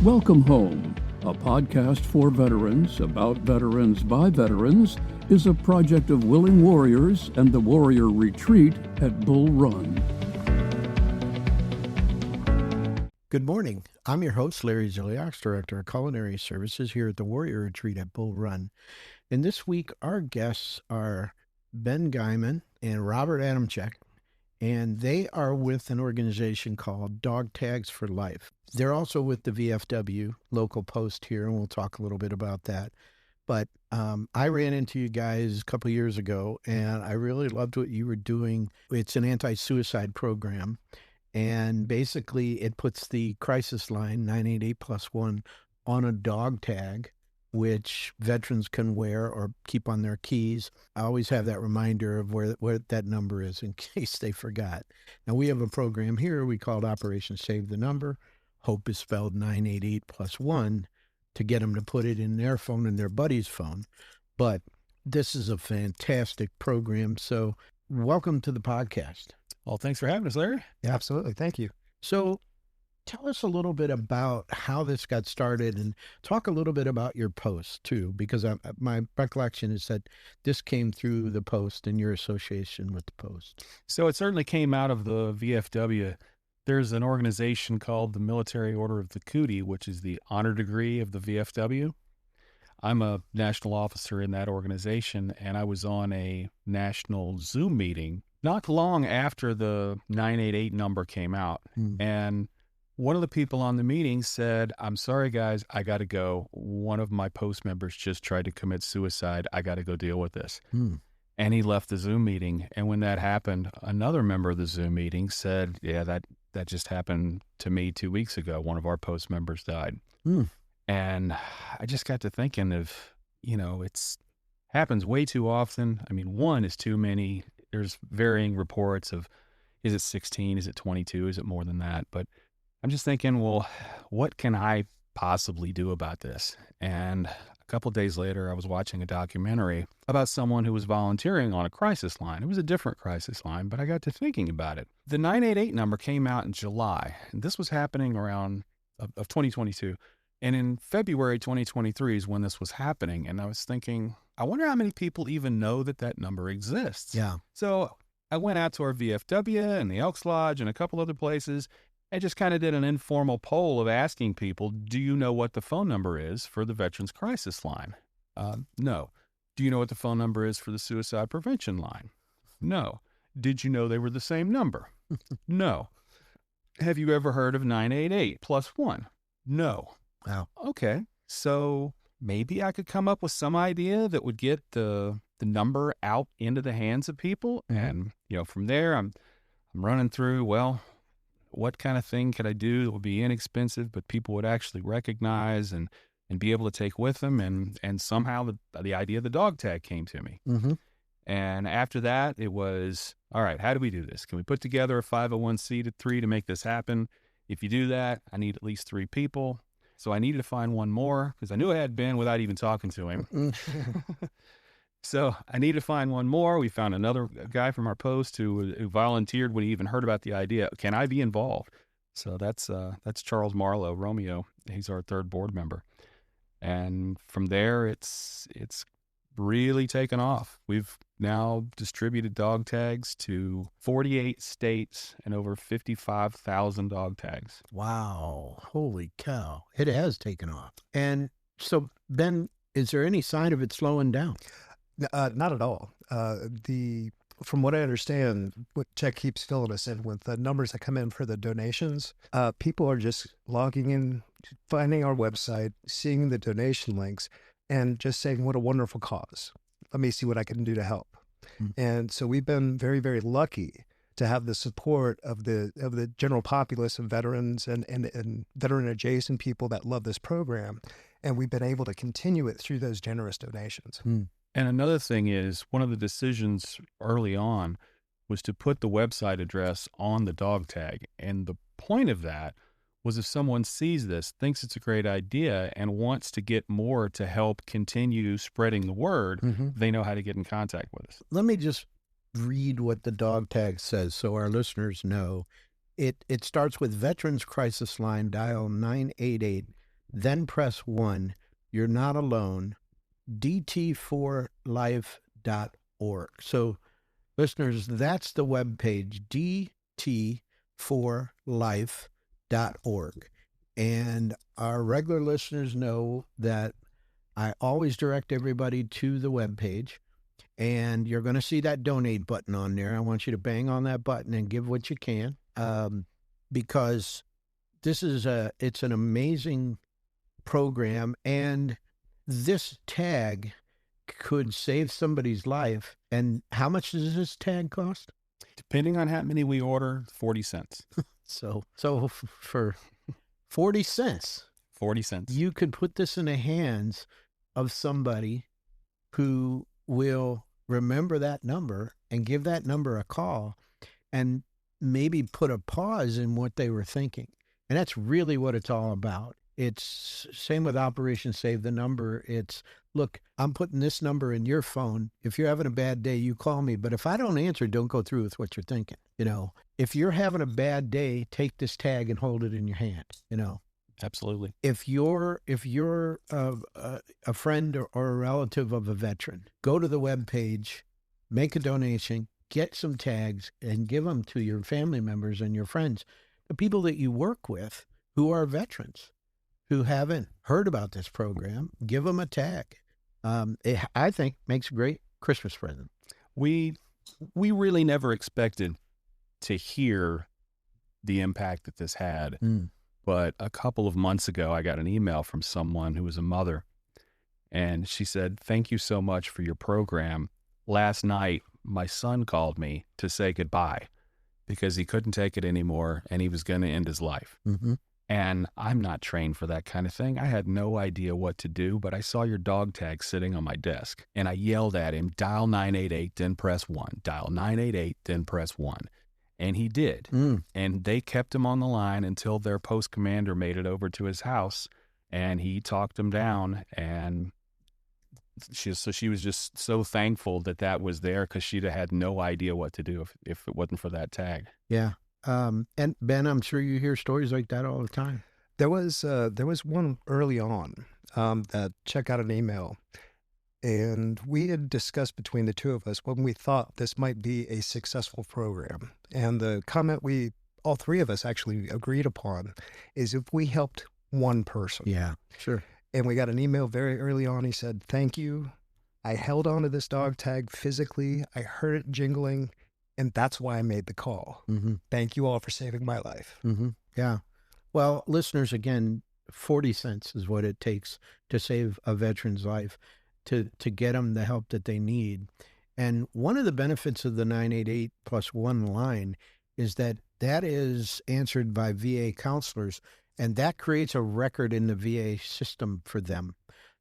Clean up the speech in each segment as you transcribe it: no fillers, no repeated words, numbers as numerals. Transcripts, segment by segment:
Welcome Home, a podcast for veterans, about veterans by veterans, is a project of Willing Warriors and the Warrior Retreat at Bull Run. Good morning. I'm your host, Larry Ziliaks, Director of Culinary Services here at the Warrior Retreat at Bull Run. And this week, our guests are Ben Guyman and Robert Adamczyk, and they are with an organization called Dog Tags for Life. They're also with the VFW local post here, and we'll talk a little bit about that. But I ran into you guys a couple of years ago, and I really loved what you were doing. It's an anti-suicide program, and basically it puts the crisis line 988+1 on a dog tag, which veterans can wear or keep on their keys. I always have that reminder of where that number is in case they forgot. Now, we have a program here we called Operation Save the Number. Hope is spelled 988+1 to get them to put it in their phone and their buddy's phone. But this is a fantastic program. So welcome to the podcast. Well, thanks for having us, Larry. Yeah, absolutely. Thank you. So tell us a little bit about how this got started and talk a little bit about your post too, because my recollection is that this came through the post and your association with the post. So it certainly came out of the VFW. There's an organization called the Military Order of the Cootie, which is the honor degree of the VFW. I'm a national officer in that organization, and I was on a national Zoom meeting not long after the 988 number came out. And one of the people on the meeting said, "I'm sorry, guys, I got to go. One of my post members just tried to commit suicide. I got to go deal with this." And he left the Zoom meeting. And when that happened, another member of the Zoom meeting said, "Yeah, that just happened to me 2 weeks ago. One of our post members died." And I just got to thinking of, it's happens way too often. I mean, one is too many. There's varying reports of, is it 16? Is it 22? Is it more than that? But I'm just thinking, well, what can I possibly do about this? And a couple of days later, I was watching a documentary about someone who was volunteering on a crisis line. It was a different crisis line, but I got to thinking about it. The 988 number came out in July, and this was happening around of 2022. And in February 2023 is when this was happening. And I was thinking, I wonder how many people even know that number exists. Yeah. So I went out to our VFW and the Elks Lodge and a couple other places. I just kind of did an informal poll of asking people, do you know what the phone number is for the Veterans Crisis Line? No. Do you know what the phone number is for the Suicide Prevention Line? No. Did you know they were the same number? No. Have you ever heard of 988+1? No. Wow. Okay. So maybe I could come up with some idea that would get the number out into the hands of people. And, from there, I'm running through, well, what kind of thing could I do that would be inexpensive, but people would actually recognize and be able to take with them? And somehow the idea of the dog tag came to me. And after that, it was, all right, how do we do this? Can we put together a 501c3 to make this happen? If you do that, I need at least 3 people. So I needed to find one more because I knew I had Ben without even talking to him. So I needed to find one more. We found another guy from our post who volunteered when he even heard about the idea. Can I be involved? So that's Charles Marlowe, Romeo. He's our 3rd board member. And from there, it's really taken off. We've now distributed dog tags to 48 states and over 55,000 dog tags. Wow. Holy cow. It has taken off. And so, Ben, is there any sign of it slowing down? Not at all. From what I understand, what Czech keeps filling us in with the numbers that come in for the donations, people are just logging in, finding our website, seeing the donation links, and just saying, what a wonderful cause. Let me see what I can do to help. And so we've been very, very lucky to have the support of the general populace of veterans and veteran adjacent people that love this program. And we've been able to continue it through those generous donations. And another thing is, one of the decisions early on was to put the website address on the dog tag. And the point of that was, if someone sees this, thinks it's a great idea, and wants to get more to help continue spreading the word, they know how to get in contact with us. Let me just read what the dog tag says so our listeners know. It starts with Veterans Crisis Line, dial 988 then press 1. You're not alone. dt4life.org. So, listeners, that's the webpage, dt4life.org. And our regular listeners know that I always direct everybody to the webpage. And you're going to see that donate button on there. I want you to bang on that button and give what you can, because this is it's an amazing program, and this tag could save somebody's life. And how much does this tag cost? Depending on how many we order, 40 cents. So for 40 cents, 40 cents. You could put this in the hands of somebody who will remember that number and give that number a call and maybe put a pause in what they were thinking. And that's really what it's all about. It's same with Operation Save the Number. It's, look, I'm putting this number in your phone. If you're having a bad day, you call me. But if I don't answer, don't go through with what you're thinking. You know, if you're having a bad day, take this tag and hold it in your hand. You know, absolutely. If you're a friend or a relative of a veteran, go to the webpage, make a donation, get some tags, and give them to your family members and your friends, the people that you work with who are veterans, who haven't heard about this program. Give them a tag. I think makes a great Christmas present. We really never expected to hear the impact that this had. But a couple of months ago, I got an email from someone who was a mother, and she said, "Thank you so much for your program. Last night, my son called me to say goodbye because he couldn't take it anymore and he was going to end his life." Mm-hmm. And I'm not trained for that kind of thing. I had no idea what to do, but I saw your dog tag sitting on my desk, and I yelled at him, "Dial 988, then press 1. Dial 988, then press 1. And he did. And they kept him on the line until their post commander made it over to his house, and he talked him down. And she was just so thankful that was there, because she'd have had no idea what to do if it wasn't for that tag. Yeah. And Ben, I'm sure you hear stories like that all the time. There was one early on that check out an email, and we had discussed between the two of us when we thought this might be a successful program. And the comment all three of us actually agreed upon is if we helped one person. Yeah, sure. And we got an email very early on. He said, "Thank you. I held onto this dog tag physically. I heard it jingling, and that's why I made the call. Mm-hmm. Thank you all for saving my life." Mm-hmm. Yeah. Well, listeners, again, 40 cents is what it takes to save a veteran's life, to get them the help that they need. And one of the benefits of the 988+1 line is that is answered by VA counselors, and that creates a record in the VA system for them.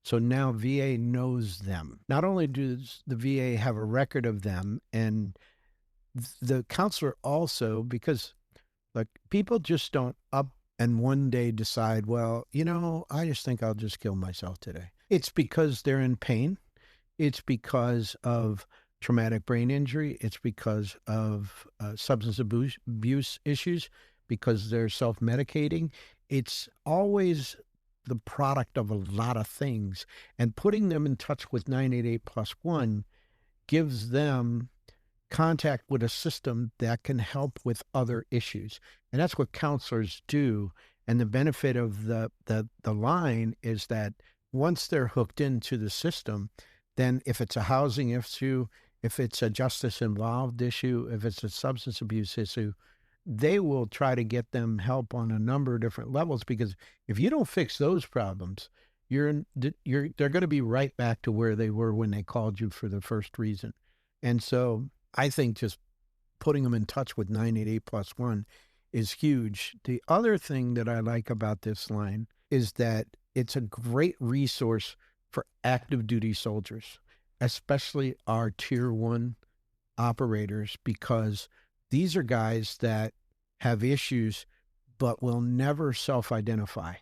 So now VA knows them. Not only does the VA have a record of them, and the counselor also, because like people just don't up and one day decide, well, I just think I'll just kill myself today. It's because they're in pain. It's because of traumatic brain injury. It's because of substance abuse issues, because they're self-medicating. It's always the product of a lot of things. And putting them in touch with 988+1 gives them contact with a system that can help with other issues. And that's what counselors do. And the benefit of the line is that once they're hooked into the system, then if it's a housing issue, if it's a justice involved issue, if it's a substance abuse issue, they will try to get them help on a number of different levels, because if you don't fix those problems, they're going to be right back to where they were when they called you for the first reason. And so I think just putting them in touch with 988+1 is huge. The other thing that I like about this line is that it's a great resource for active duty soldiers, especially our Tier 1 operators, because these are guys that have issues but will never self-identify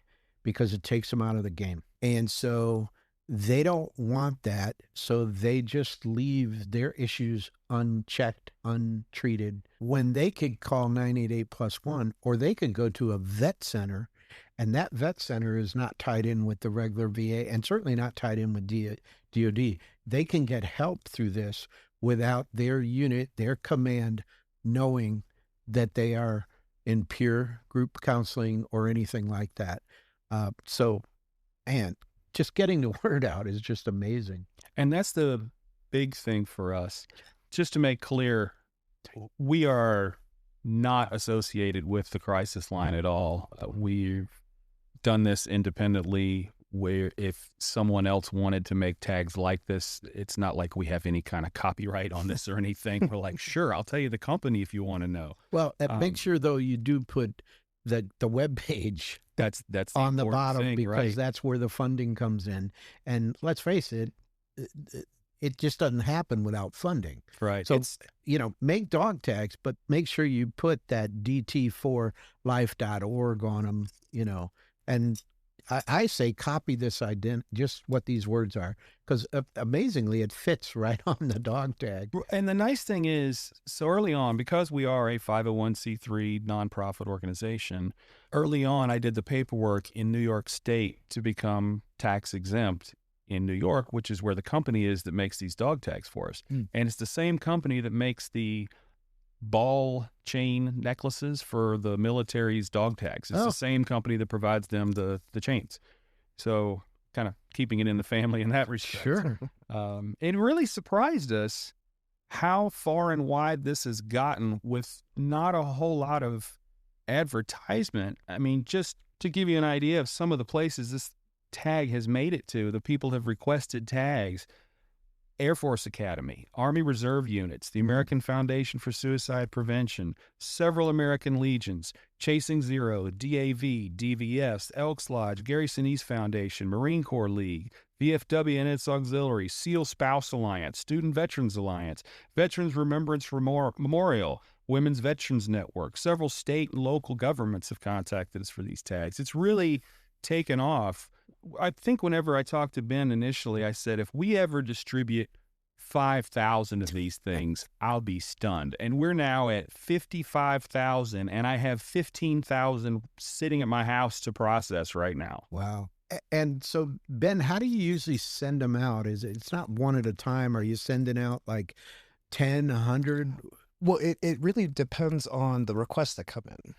because it takes them out of the game. And so they don't want that, so they just leave their issues unchecked, untreated, when they could call 988+1, or they could go to a vet center and that vet center is not tied in with the regular VA and certainly not tied in with DOD. They can get help through this without their unit, their command, knowing that they are in peer group counseling or anything like that. And just getting the word out is just amazing. And that's the big thing for us. Just to make clear, we are not associated with the crisis line at all. We've done this independently, where if someone else wanted to make tags like this, it's not like we have any kind of copyright on this or anything. We're like, sure, I'll tell you the company if you want to know. Well, make sure, though, you do put the web page that's on the bottom thing, because right? That's where the funding comes in. And let's face it, it just doesn't happen without funding. Right. So, make dog tags, but make sure you put that dt4life.org on them, and I say copy this just what these words are, because amazingly it fits right on the dog tag. And the nice thing is, so early on, because we are a 501c3 nonprofit organization, early on I did the paperwork in New York State to become tax exempt in New York, which is where the company is that makes these dog tags for us. And it's the same company that makes the ball chain necklaces for the military's dog tags. It's the same company that provides them the chains. So kind of keeping it in the family in that respect. Sure. It really surprised us how far and wide this has gotten with not a whole lot of advertisement. I mean, just to give you an idea of some of the places this tag has made it to, the people have requested tags. Air Force Academy, Army Reserve Units, the American Foundation for Suicide Prevention, several American Legions, Chasing Zero, DAV, DVS, Elks Lodge, Gary Sinise Foundation, Marine Corps League, VFW and its auxiliaries, SEAL Spouse Alliance, Student Veterans Alliance, Veterans Remembrance Memorial, Women's Veterans Network. Several state and local governments have contacted us for these tags. It's really taken off. I think whenever I talked to Ben initially, I said, if we ever distribute 5,000 of these things, I'll be stunned. And we're now at 55,000, and I have 15,000 sitting at my house to process right now. Wow. And so, Ben, how do you usually send them out? It's not one at a time? Are you sending out like 10, 100? Well, it really depends on the requests that come in.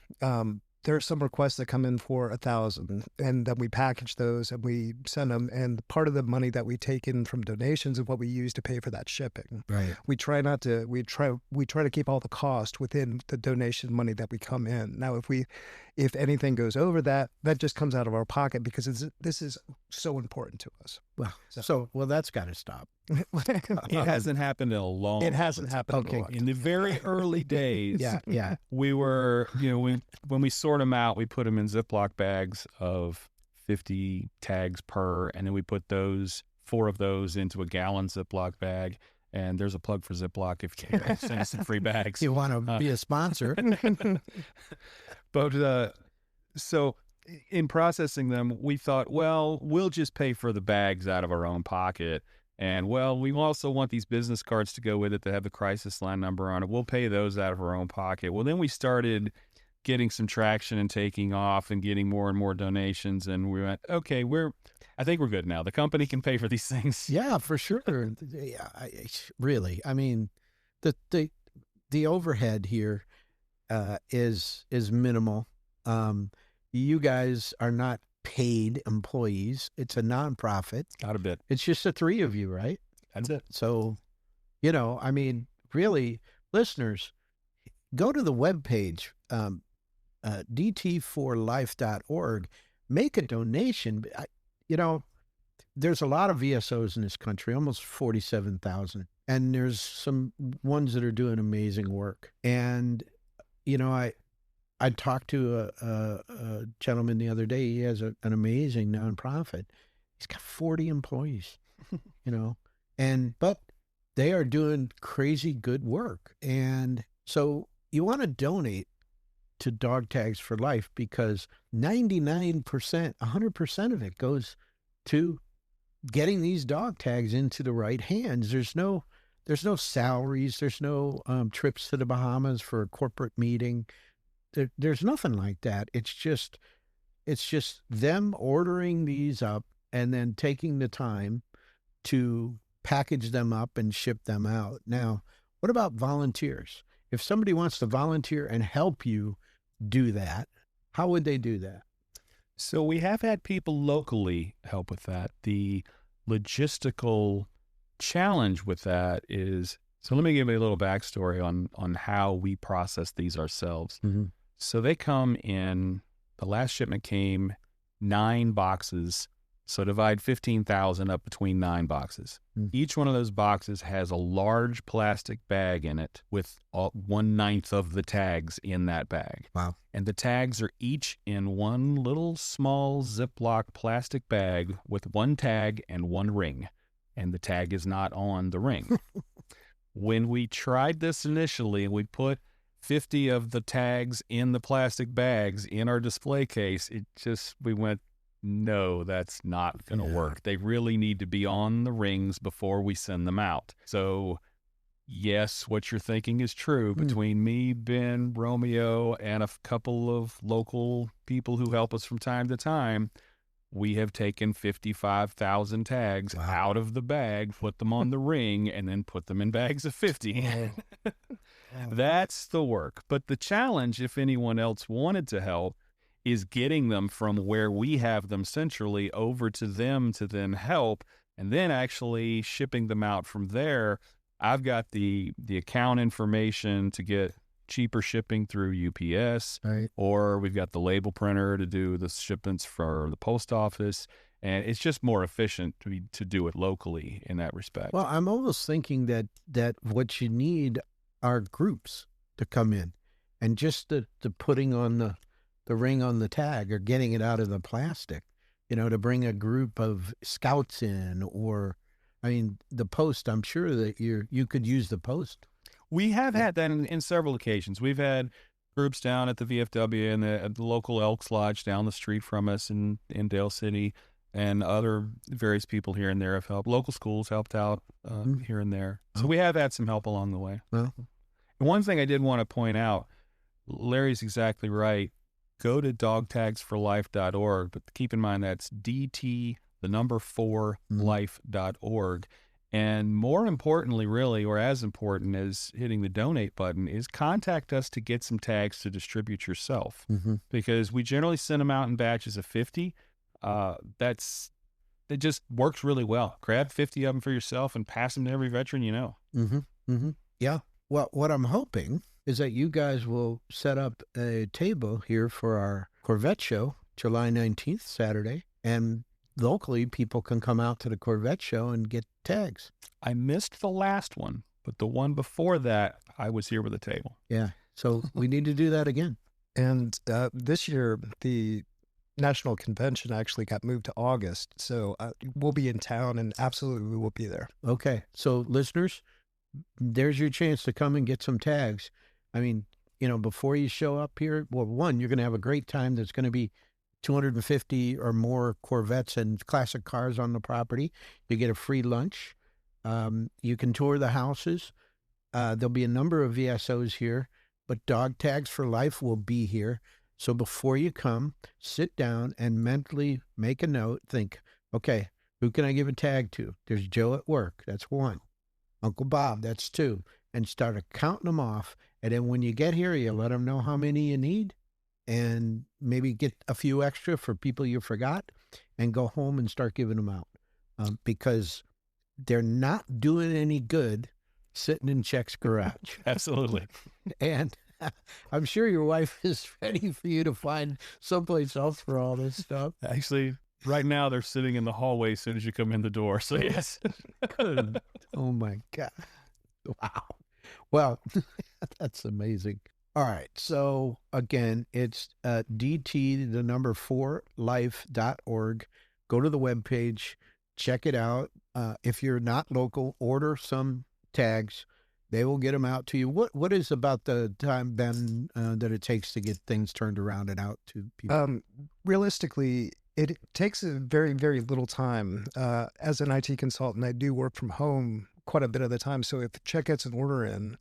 There are some requests that come in for 1,000, and then we package those and we send them. And part of the money that we take in from donations is what we use to pay for that shipping. Right. We try to keep all the cost within the donation money that we come in. Now, if anything goes over that just comes out of our pocket because this is so important to us. Well, so that's got to stop. It hasn't happened in a long time. It hasn't happened in a long time. In the very early days, yeah. We were, when we sort them out, we put them in Ziploc bags of 50 tags per, and then we put 4 of those into a gallon Ziploc bag. And there's a plug for Ziploc if you send us some free bags. You want to be a sponsor. But so in processing them, we thought, well, we'll just pay for the bags out of our own pocket. And, well, we also want these business cards to go with it that have the crisis line number on it. We'll pay those out of our own pocket. Well, then we started getting some traction and taking off and getting more and more donations. And we went, okay, I think we're good now. The company can pay for these things. Yeah, for sure. Yeah, really. I mean, the overhead here is minimal. You guys are not paid employees. It's a nonprofit. Not a bit. It's just the 3 of you, right? That's it. So, I mean, really, listeners, go to the webpage, dt4life.org, make a donation. There's a lot of VSOs in this country, almost 47,000, and there's some ones that are doing amazing work. And, I talked to a gentleman the other day. He has an amazing nonprofit. He's got 40 employees, but they are doing crazy good work. And so you want to donate to Dog Tags for Life because 99%, 100% of it goes to getting these dog tags into the right hands. There's no salaries. There's no trips to the Bahamas for a corporate meeting. There's nothing like that. It's just it's just them ordering these up and then taking the time to package them up and ship them out. Now, what about volunteers? If somebody wants to volunteer and help you do that, how would they do that? So we have had people locally help with that. The logistical challenge with that is, so let me give you a little backstory on how we process these ourselves. Mm-hmm. So they come in, the last shipment came 9 boxes. So divide 15,000 up between 9 boxes. Each one of those boxes has a large plastic bag in it with 1/9 of the tags in that bag. Wow. And the tags are each in one little small Ziploc plastic bag with 1 tag and 1 ring. And the tag is not on the ring. When we tried this initially, we put 50 of the tags in the plastic bags in our display case. We went, no, that's not going to work. They really need to be on the rings before we send them out. So, yes, what you're thinking is true. Between me, Ben, Romeo, and a couple of local people who help us from time to time, we have taken 55,000 tags out of the bag, put them on the ring, and then put them in bags of 50. That's the work. But the challenge, if anyone else wanted to help, is getting them from where we have them centrally over to them to then help, and then actually shipping them out from there. I've got the account information to get cheaper shipping through UPS, right, or we've got the label printer to do the shipments for the post office, and it's just more efficient to do it locally in that respect. Well, I'm almost thinking that what you need are groups to come in, and just the putting on the ring on the tag or getting it out of the plastic, to bring a group of scouts in, or, I mean, the post, I'm sure that you could use the post. We have had that in several occasions. We've had groups down at the VFW and at the local Elks Lodge down the street from us in Dale City, and other various people here and there have helped. Local schools helped out here and there. So we have had some help along the way. Well, and one thing I did want to point out, Larry's exactly right. Go to dogtagsforlife.org, but keep in mind that's DT4life.org. And more importantly, really, or as important as hitting the donate button, is contact us to get some tags to distribute yourself. Because we generally send them out in batches of 50. It just works really well. Grab 50 of them for yourself and pass them to every veteran you know. Yeah. Well, what I'm hoping is that you guys will set up a table here for our Corvette show, July 19th, Saturday, and locally people can come out to the Corvette show and get tags. I missed the last one, but the one before that, I was here with a table. Yeah, so we need to do that again. And this year, the National Convention actually got moved to August, so we'll be in town, and absolutely we will be there. Okay, so listeners, there's your chance to come and get some tags. I mean, before you show up here, well, one, you're going to have a great time. There's going to be 250 or more Corvettes and classic cars on the property. You get a free lunch. You can tour the houses. There'll be a number of VSOs here, but Dog Tags for Life will be here. So before you come, sit down and mentally make a note. Think, okay, who can I give a tag to? There's Joe at work. That's 1. Uncle Bob, that's 2. And start counting them off. And then when you get here, you let them know how many you need, and maybe get a few extra for people you forgot, and go home and start giving them out, because they're not doing any good sitting in Check's garage. Absolutely. And I'm sure your wife is ready for you to find someplace else for all this stuff. Actually, right now they're sitting in the hallway as soon as you come in the door. So yes. Oh my God. Wow. Well, that's amazing. All right. So again, it's DT4life.org. Go to the webpage, check it out. If you're not local, order some tags. They will get them out to you. What is about the time, Ben, that it takes to get things turned around and out to people? Realistically, it takes a very, very little time. As an IT consultant, I do work from home quite a bit of the time. So if a check gets an order in,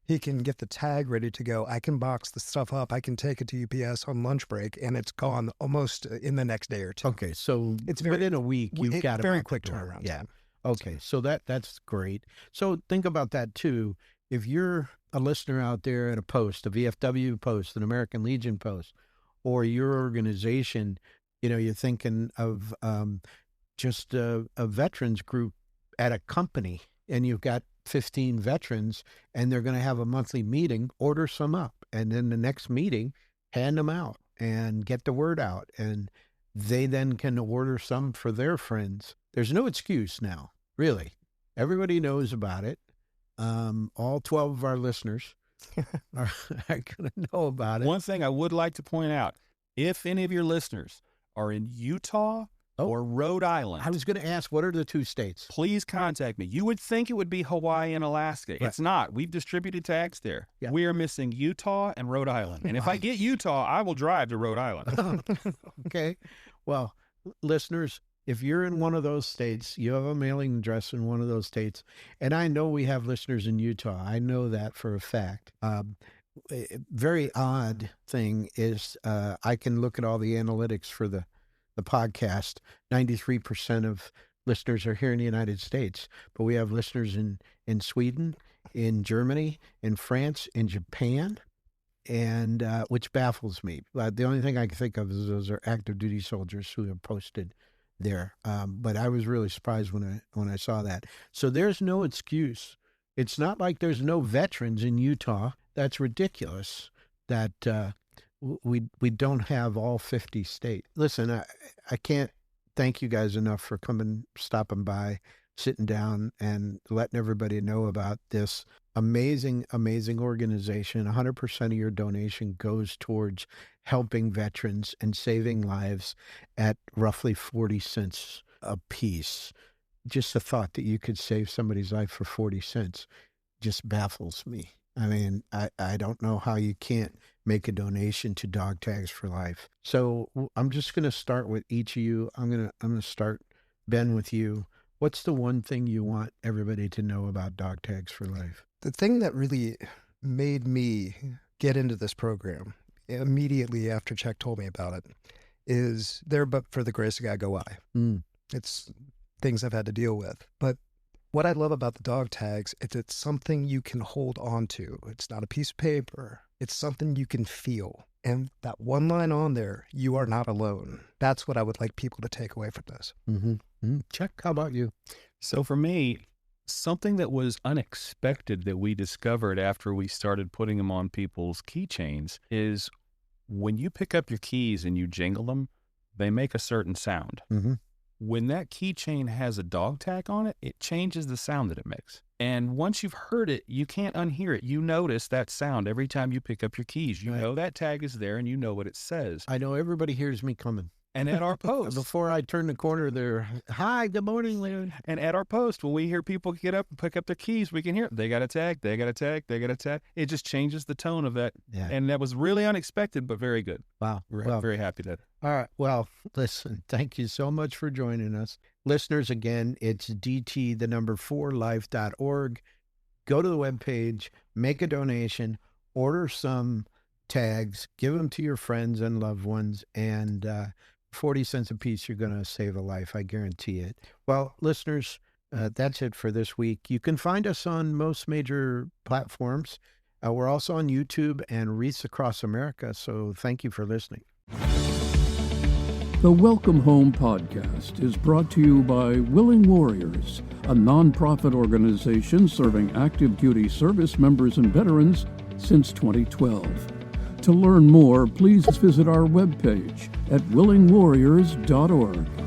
He can get the tag ready to go. I can box the stuff up. I can take it to UPS on lunch break, and it's gone almost in the next day or two. Okay, so It's within a week, you've got it very out the quick door. turnaround. Yeah. Okay, so that's great. So think about that too. If you're a listener out there at a post, a VFW post, an American Legion post, or your organization, you're thinking of just a veterans group at a company, and you've got 15 veterans, and they're going to have a monthly meeting, order some up, and then the next meeting, hand them out and get the word out, and they then can order some for their friends. There's no excuse now, really. Everybody knows about it. All 12 of our listeners are going to know about it. One thing I would like to point out, if any of your listeners are in Utah or Rhode Island. I was going to ask, what are the 2 states? Please contact me. You would think it would be Hawaii and Alaska. Right. It's not. We've distributed tags there. Yeah. We are missing Utah and Rhode Island. And if I get Utah, I will drive to Rhode Island. Okay. Well, listeners, if you're in one of those states, you have a mailing address in one of those states, and I know we have listeners in Utah. I know that for a fact. Very odd thing is I can look at all the analytics for the podcast. 93% of listeners are here in the United States, but we have listeners in Sweden, in Germany, in France, in Japan, and which baffles me. The only thing I can think of is those are active duty soldiers who have posted there. But I was really surprised when I saw that. So there's no excuse. It's not like there's no veterans in Utah. That's ridiculous that we don't have all 50 states. Listen, I can't thank you guys enough for stopping by, sitting down, and letting everybody know about this amazing organization. 100% of your donation goes towards helping veterans and saving lives at roughly 40 cents a piece. Just the thought that you could save somebody's life for 40 cents just baffles me. I mean, I don't know how you can't make a donation to Dog Tags for Life. So I'm just going to start with each of you. I'm going to start, Ben, with you. What's the one thing you want everybody to know about Dog Tags for Life? The thing that really made me get into this program immediately after Chuck told me about it is there, but for the grace of God go I. It's things I've had to deal with. But what I love about the dog tags is it's something you can hold on to. It's not a piece of paper. It's something you can feel. And that one line on there, you are not alone. That's what I would like people to take away from this. Chuck, how about you? So for me, something that was unexpected that we discovered after we started putting them on people's keychains is when you pick up your keys and you jingle them, they make a certain sound. When that keychain has a dog tag on it, it changes the sound that it makes. And once you've heard it, you can't unhear it. You notice that sound every time you pick up your keys. You know that tag is there and you know what it says. I know everybody hears me coming. And at our post, before I turn the corner, they're, hi, good morning, Larry. And at our post, when we hear people get up and pick up their keys, we can hear they got a tag, they got a tag, they got a tag. It just changes the tone of that. Yeah. And that was really unexpected, but very good. Wow. We're very happy that. All right. Well, listen, thank you so much for joining us. Listeners, again, it's dt4life.org. Go to the webpage, make a donation, order some tags, give them to your friends and loved ones, and 40 cents a piece, you're going to save a life. I guarantee it. Well, listeners, that's it for this week. You can find us on most major platforms. We're also on YouTube and Wreaths Across America, so thank you for listening. The Welcome Home podcast is brought to you by Willing Warriors, a nonprofit organization serving active duty service members and veterans since 2012. To learn more, please visit our webpage at willingwarriors.org.